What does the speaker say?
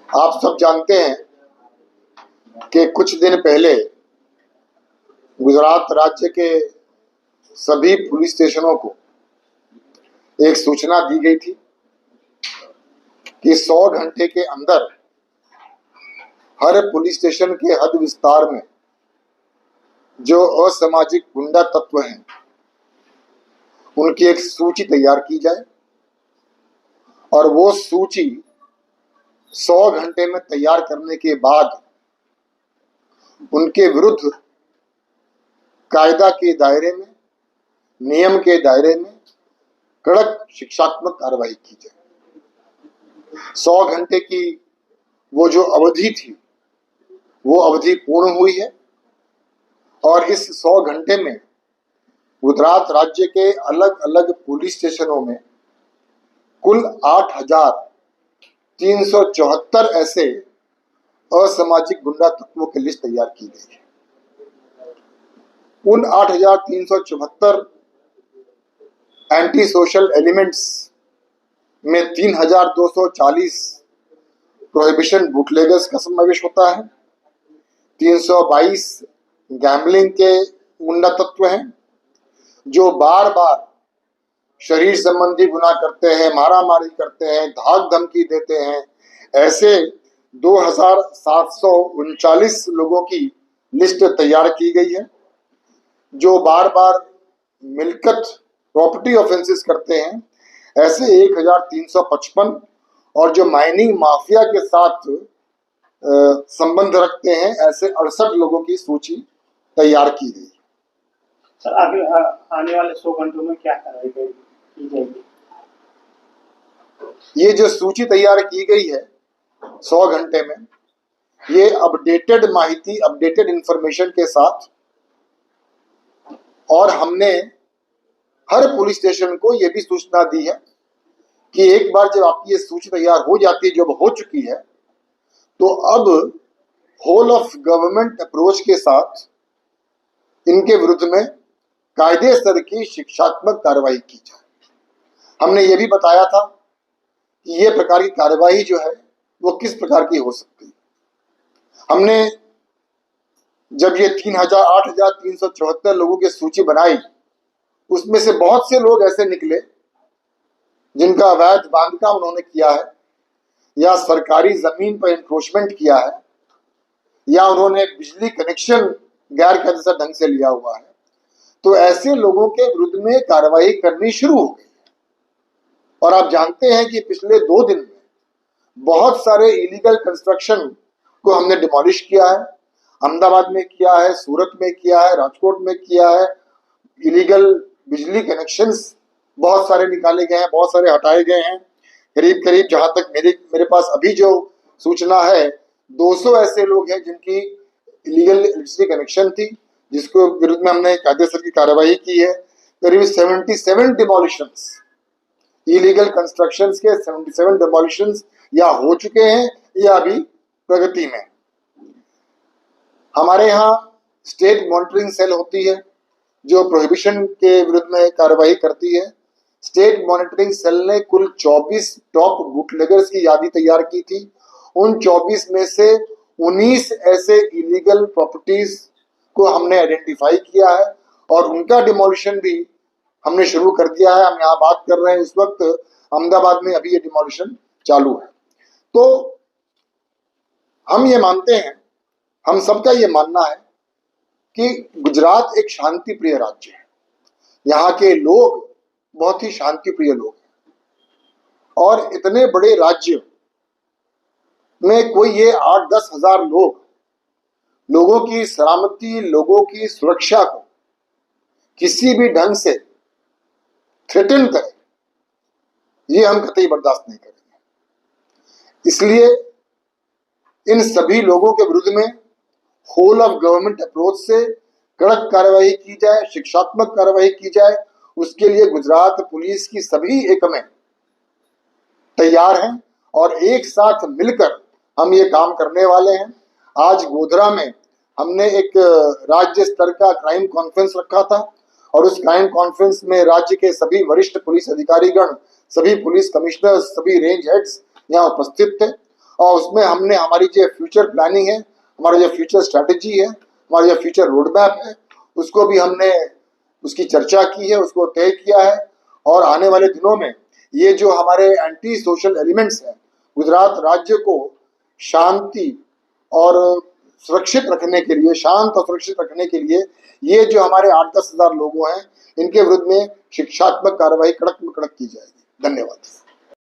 आप सब जानते हैं कि कुछ दिन पहले गुजरात राज्य के सभी पुलिस स्टेशनों को एक सूचना दी गई थी कि 100 घंटे के अंदर हर पुलिस स्टेशन के हद विस्तार में जो असामाजिक गुंडा तत्व हैं उनकी एक सूची तैयार की जाए और वो सूची 100 घंटे में तैयार करने के बाद उनके विरुद्ध कायदा के दायरे में, नियम के दायरे में कड़क शिक्षात्मक कार्रवाई की जाए। 100 घंटे की वो जो अवधि थी वो अवधि पूर्ण हुई है और इस 100 घंटे में गुजरात राज्य के अलग अलग पुलिस स्टेशनों में कुल 8,374 ऐसे असामाजिक गुंडा तत्वों की लिस्ट तैयार की गई है। उन 8,374 एंटी सोशल एलिमेंट्स में 3,240 प्रोहिबिशन बूटलेगर्स का समावेश होता है, 322 गैम्बलिंग के गुंडा तत्व हैं जो बार बार शरीर संबंधी गुनाह करते हैं, मारामारी करते हैं, धाक धमकी देते हैं। ऐसे 2,739 लोगों की लिस्ट तैयार की गई है जो बार बार मिलकत प्रॉपर्टी ऑफेंसेस करते हैं। ऐसे 1,355 और जो माइनिंग माफिया के साथ संबंध रखते हैं ऐसे 68 लोगों की सूची तैयार की गई। सर आगे आने वाले 100 घंटों में क्या कार्रवाई की जाएगी? ये जो सूची तैयार की गई है 100 घंटे में, ये अपडेटेड माहिती, अपडेटेड इंफॉर्मेशन के साथ, और हमने हर पुलिस स्टेशन को यह भी सूचना दी है कि एक बार जब आपकी ये सूची तैयार हो जाती है, जब हो चुकी है, तो अब होल ऑफ गवर्नमेंट अप्रोच के साथ इनके विरुद्ध में कायदे स्तर की शिक्षात्मक कार्रवाई की जाए। हमने ये भी बताया था कि ये प्रकार की कार्रवाई जो है वो किस प्रकार की हो सकती है। हमने जब ये 8,374 लोगों की सूची बनाई, उसमें से बहुत से लोग ऐसे निकले जिनका अवैध बांधकाम उन्होंने किया है, या सरकारी जमीन पर इंक्रोचमेंट किया है, या उन्होंने बिजली कनेक्शन गैर कायदेसर ढंग से लिया हुआ है। तो ऐसे लोगों के विरुद्ध में कार्रवाई करनी शुरू हो गई है। और आप जानते हैं कि पिछले 2 दिन में बहुत सारे इलीगल कंस्ट्रक्शन को हमने डिमोलिश किया है। अहमदाबाद में किया है, सूरत में किया है, राजकोट में किया है। इलीगल बिजली कनेक्शंस बहुत सारे निकाले गए हैं, बहुत सारे हटाए गए हैं। करीब करीब जहां तक मेरे पास अभी जो सूचना है, 200 ऐसे लोग हैं जिनकी इलीगल इलेक्ट्रिसिटी कनेक्शन थी, जिसको विरुद्ध में हमने कायदेसर की कार्रवाई की है। करीब 77 डिमोलिशंस, इलीगल कंस्ट्रक्शंस के 77 डिमोलिशंस या हो चुके हैं या अभी प्रगति में। हमारे यहाँ स्टेट मॉनिटरिंग सेल होती है जो प्रोहिबिशन के विरुद्ध में कार्रवाई करती है। स्टेट मॉनिटरिंग सेल ने कुल 24 टॉप बूटलेगर्स की यादी तैयार की थी। उन 24 में से 19 ऐसे इलीगल प्रॉपर्टीज को हमने आइडेंटिफाई किया है और उनका डिमोलिशन भी हमने शुरू कर दिया है। हम यहाँ बात कर रहे हैं इस वक्त अहमदाबाद में अभी ये डिमोलिशन चालू है। तो हम ये मानते हैं, हम सबका ये मानना है कि गुजरात एक शांति प्रिय राज्य है। यहाँ के लोग बहुत ही शांति प्रिय लोग हैं और इतने बड़े राज्य में कोई ये 8-10 हजार लोगों की सलामती, लोगों की सुरक्षा को किसी भी ढंग से थ्रेटन करे, ये हम कतई बर्दाश्त नहीं करेंगे। इसलिए इन सभी लोगों के विरुद्ध में होल ऑफ गवर्नमेंट अप्रोच से कड़क कार्रवाई की जाए, शिक्षात्मक कार्रवाई की जाए। उसके लिए गुजरात पुलिस की सभी एकमें तैयार हैं और एक साथ मिलकर हम ये काम करने वाले हैं। आज गोधरा में हमने एक राज्य स्तर का क्राइम कॉन्फ्रेंस रखा था और उस क्राइम कॉन्फ्रेंस में राज्य के सभी वरिष्ठ पुलिस अधिकारीगण, सभी पुलिस कमिश्नर, सभी रेंज हेड्स यहाँ उपस्थित थे और उसमें हमने हमारी जो फ्यूचर प्लानिंग है, हमारा जो फ्यूचर स्ट्रैटेजी है, हमारा जो फ्यूचर रोड मैप है, उसको भी हमने उसकी चर्चा की है, उसको तय किया है। और आने वाले दिनों में ये जो हमारे एंटी सोशल एलिमेंट्स हैं, गुजरात राज्य को शांति और सुरक्षित रखने के लिए, शांत और सुरक्षित रखने के लिए ये जो हमारे 8-10 हजार लोगों हैं, इनके विरुद्ध में शिक्षात्मक कार्रवाई कड़क में कड़क की जाएगी। धन्यवाद।